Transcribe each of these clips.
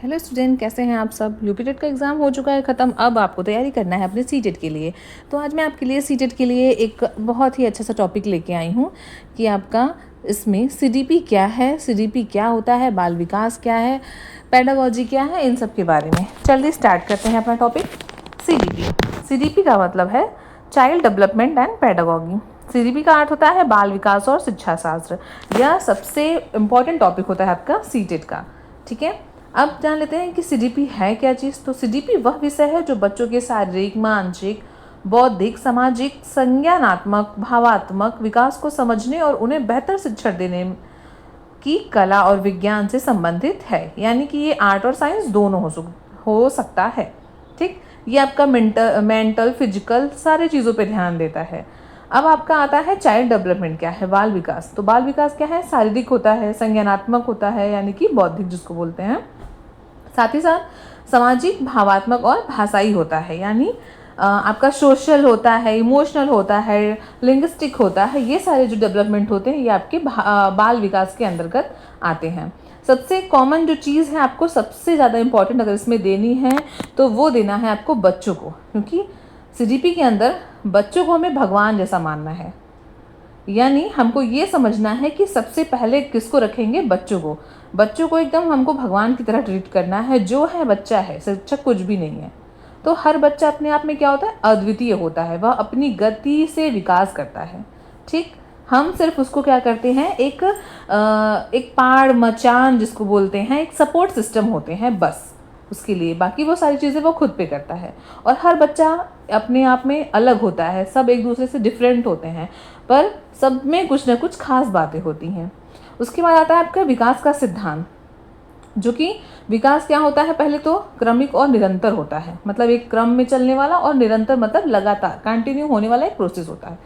Hello student, कैसे हैं आप सब। यूपी टेट का एग्ज़ाम हो चुका है ख़त्म। अब आपको तैयारी करना है अपने सीटेट के लिए। तो आज मैं आपके लिए सीटेट के लिए एक बहुत ही अच्छा सा टॉपिक लेके आई हूँ कि आपका इसमें सीडीपी क्या है, सीडीपी क्या होता है, बाल विकास क्या है, पेडागोजी क्या है, इन सब के बारे में। चलिए स्टार्ट करते हैं अपना टॉपिक। सीडीपी। सीडीपी का मतलब है child development and pedagogy. CDP का अर्थ होता है बाल विकास और शिक्षा शास्त्र। यह सबसे इम्पॉर्टेंट टॉपिक होता है आपका सीटेट का। ठीक है, अब जान लेते हैं कि सीडीपी है क्या चीज़। तो सीडीपी वह विषय है जो बच्चों के शारीरिक, मानसिक, बौद्धिक, सामाजिक, संज्ञानात्मक, भावात्मक विकास को समझने और उन्हें बेहतर शिक्षण देने की कला और विज्ञान से संबंधित है। यानी कि ये आर्ट और साइंस दोनों हो सकता है। ठीक, ये आपका मेंटल फिजिकल सारे चीज़ों पे ध्यान देता है। अब आपका आता है चाइल्ड डेवलपमेंट क्या है, बाल विकास। तो बाल विकास क्या है, शारीरिक होता है, संज्ञानात्मक होता है यानी कि बौद्धिक जिसको बोलते हैं, साथ ही साथ सामाजिक, भावात्मक और भाषाई होता है। यानी आपका सोशल होता है, इमोशनल होता है, लिंग्विस्टिक होता है। ये सारे जो डेवलपमेंट होते हैं ये आपके बाल विकास के अंतर्गत आते हैं। सबसे कॉमन जो चीज़ है आपको सबसे ज़्यादा इम्पॉर्टेंट अगर इसमें देनी है तो वो देना है आपको बच्चों को, क्योंकि सीडीपी के अंदर बच्चों को हमें भगवान जैसा मानना है। यानी हमको ये समझना है कि सबसे पहले किसको रखेंगे, बच्चों को। बच्चों को एकदम हमको भगवान की तरह ट्रीट करना है। जो है बच्चा है, शिक्षक कुछ भी नहीं है। तो हर बच्चा अपने आप में क्या होता है, अद्वितीय होता है। वह अपनी गति से विकास करता है। ठीक, हम सिर्फ उसको क्या करते हैं, एक पाड़ मचान जिसको बोलते हैं, एक सपोर्ट सिस्टम होते हैं बस उसके लिए। बाकी वो सारी चीज़ें वो खुद पे करता है। और हर बच्चा अपने आप में अलग होता है, सब एक दूसरे से डिफरेंट होते हैं, पर सब में कुछ ना कुछ खास बातें होती हैं। उसके बाद आता है आपका विकास का सिद्धांत, जो कि विकास क्या होता है, पहले तो क्रमिक और निरंतर होता है। मतलब एक क्रम में चलने वाला, और निरंतर मतलब लगातार कंटिन्यू होने वाला एक प्रोसेस होता है।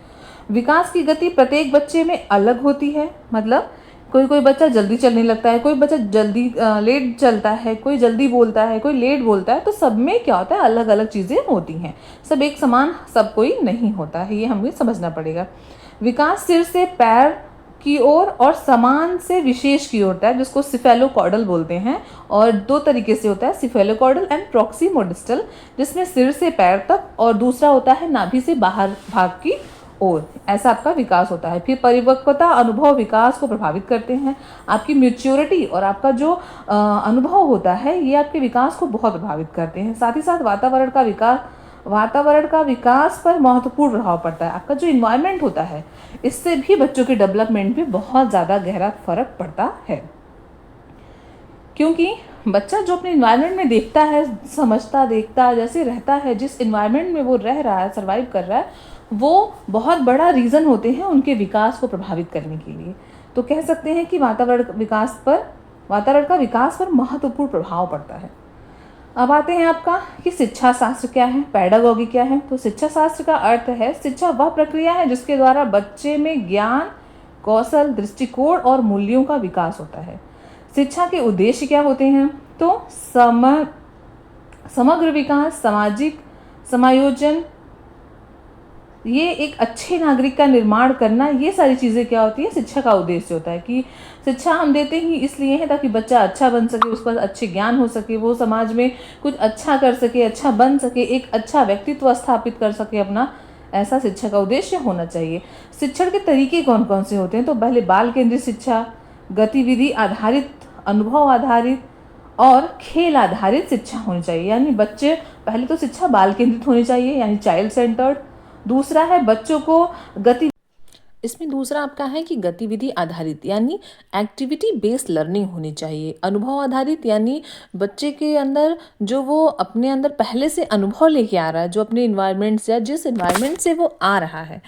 विकास की गति प्रत्येक बच्चे में अलग होती है। मतलब कोई बच्चा जल्दी चलने लगता है, कोई बच्चा जल्दी लेट चलता है, कोई जल्दी बोलता है, कोई लेट बोलता है। तो सब में क्या होता है, अलग अलग चीज़ें होती हैं। सब एक समान सब कोई नहीं होता है, ये हमें समझना पड़ेगा। विकास सिर से पैर की ओर और समान से विशेष की ओर होता है, जिसको सिफेलोकॉर्डल बोलते हैं। और दो तरीके से होता है, सिफेलोकॉर्डल एंड प्रॉक्सिमोडिस्टल, जिसमें सिर से पैर तक, और दूसरा होता है नाभि से बाहर भाग की ओर। ऐसा आपका विकास होता है। फिर परिपक्वता, अनुभव विकास को प्रभावित करते हैं। आपकी मैच्योरिटी और आपका जो अनुभव होता है ये आपके विकास को बहुत प्रभावित करते हैं। साथ ही साथ वातावरण का विकास पर महत्वपूर्ण प्रभाव पड़ता है। आपका जो इन्वायरमेंट होता है इससे भी बच्चों के डेवलपमेंट में बहुत ज़्यादा गहरा फर्क पड़ता है, क्योंकि बच्चा जो अपने इन्वायरमेंट में देखता है, समझता देखता जैसे रहता है, जिस इन्वायरमेंट में वो रह रहा है, सर्वाइव कर रहा है, वो बहुत बड़ा रीज़न होते हैं उनके विकास को प्रभावित करने के लिए। तो कह सकते हैं कि वातावरण का विकास पर महत्वपूर्ण प्रभाव पड़ता है। अब आते हैं आपका कि शिक्षा शास्त्र क्या है, पेडागोगी क्या है। तो शिक्षा शास्त्र का अर्थ है, शिक्षा वह प्रक्रिया है जिसके द्वारा बच्चे में ज्ञान, कौशल, दृष्टिकोण और मूल्यों का विकास होता है। शिक्षा के उद्देश्य क्या होते हैं, तो समग्र विकास, सामाजिक समायोजन, ये एक अच्छे नागरिक का निर्माण करना, ये सारी चीज़ें क्या होती है, शिक्षा का उद्देश्य होता है। कि शिक्षा हम देते ही इसलिए है ताकि बच्चा अच्छा बन सके, उस पर अच्छे ज्ञान हो सके, वो समाज में कुछ अच्छा कर सके, अच्छा बन सके, एक अच्छा व्यक्तित्व स्थापित कर सके अपना। ऐसा शिक्षा का उद्देश्य होना चाहिए। शिक्षण के तरीके कौन कौन से होते हैं, तो पहले बाल केंद्रित शिक्षा, गतिविधि आधारित, अनुभव आधारित और खेल आधारित शिक्षा होनी चाहिए। यानी बच्चे पहले तो शिक्षा बाल केंद्रित होनी चाहिए, यानी चाइल्ड सेंटर्ड। दूसरा है बच्चों को इसमें दूसरा आपका है कि गतिविधि आधारित, यानी एक्टिविटी बेस्ड लर्निंग होनी चाहिए। अनुभव आधारित, यानी बच्चे के अंदर जो वो अपने अंदर पहले से अनुभव लेके आ रहा है, जो अपने इन्वायरमेंट से या जिस इन्वायरमेंट से वो आ रहा है,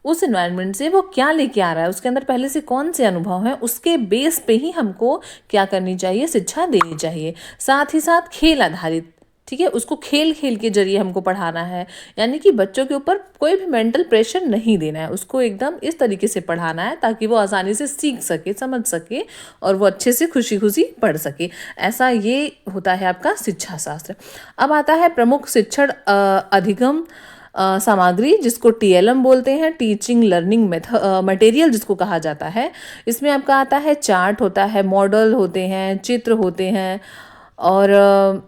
उस इन्वायरमेंट से वो क्या लेके आ रहा है, उसके अंदर पहले से कौन से अनुभव हैं, उसके बेस पे ही हमको क्या करनी चाहिए, शिक्षा देनी चाहिए। साथ ही साथ खेल आधारित, ठीक है, उसको खेल खेल के जरिए हमको पढ़ाना है। यानी कि बच्चों के ऊपर कोई भी मेंटल प्रेशर नहीं देना है, उसको एकदम इस तरीके से पढ़ाना है ताकि वो आसानी से सीख सके, समझ सके और वो अच्छे से खुशी खुशी पढ़ सके। ऐसा ये होता है आपका शिक्षा शास्त्र। अब आता है प्रमुख शिक्षण अधिगम सामग्री, जिसको टीएलएम बोलते हैं, टीचिंग लर्निंग मटेरियल जिसको कहा जाता है। इसमें आपका आता है चार्ट होता है, मॉडल होते हैं, चित्र होते हैं, और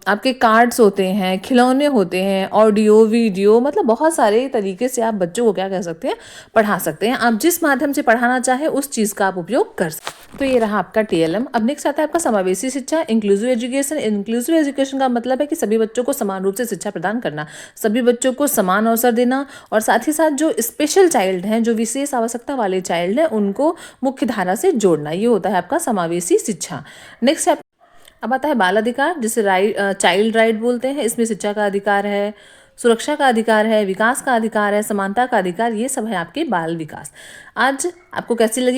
आपके कार्ड्स होते हैं, खिलौने होते हैं, ऑडियो वीडियो, मतलब बहुत सारे तरीके से आप बच्चों को क्या कह सकते हैं, पढ़ा सकते हैं। आप जिस माध्यम से पढ़ाना चाहे उस चीज़ का आप उपयोग कर सकते हैं। तो ये रहा आपका TLM। अब नेक्स्ट आता है आपका समावेशी शिक्षा, इंक्लूसिव एजुकेशन। इंक्लूसिव एजुकेशन का मतलब है कि सभी बच्चों को समान रूप से शिक्षा प्रदान करना, सभी बच्चों को समान अवसर देना, और साथ ही साथ जो स्पेशल चाइल्ड हैं, जो विशेष आवश्यकता वाले चाइल्ड हैं, उनको मुख्य धारा से जोड़ना, ये होता है आपका समावेशी शिक्षा। नेक्स्ट है, अब आता है बाल अधिकार, जिसे चाइल्ड राइट बोलते हैं। इसमें शिक्षा का अधिकार है, सुरक्षा का अधिकार है, विकास का अधिकार है, समानता का अधिकार, ये सब है आपके बाल विकास। आज आपको कैसी लगी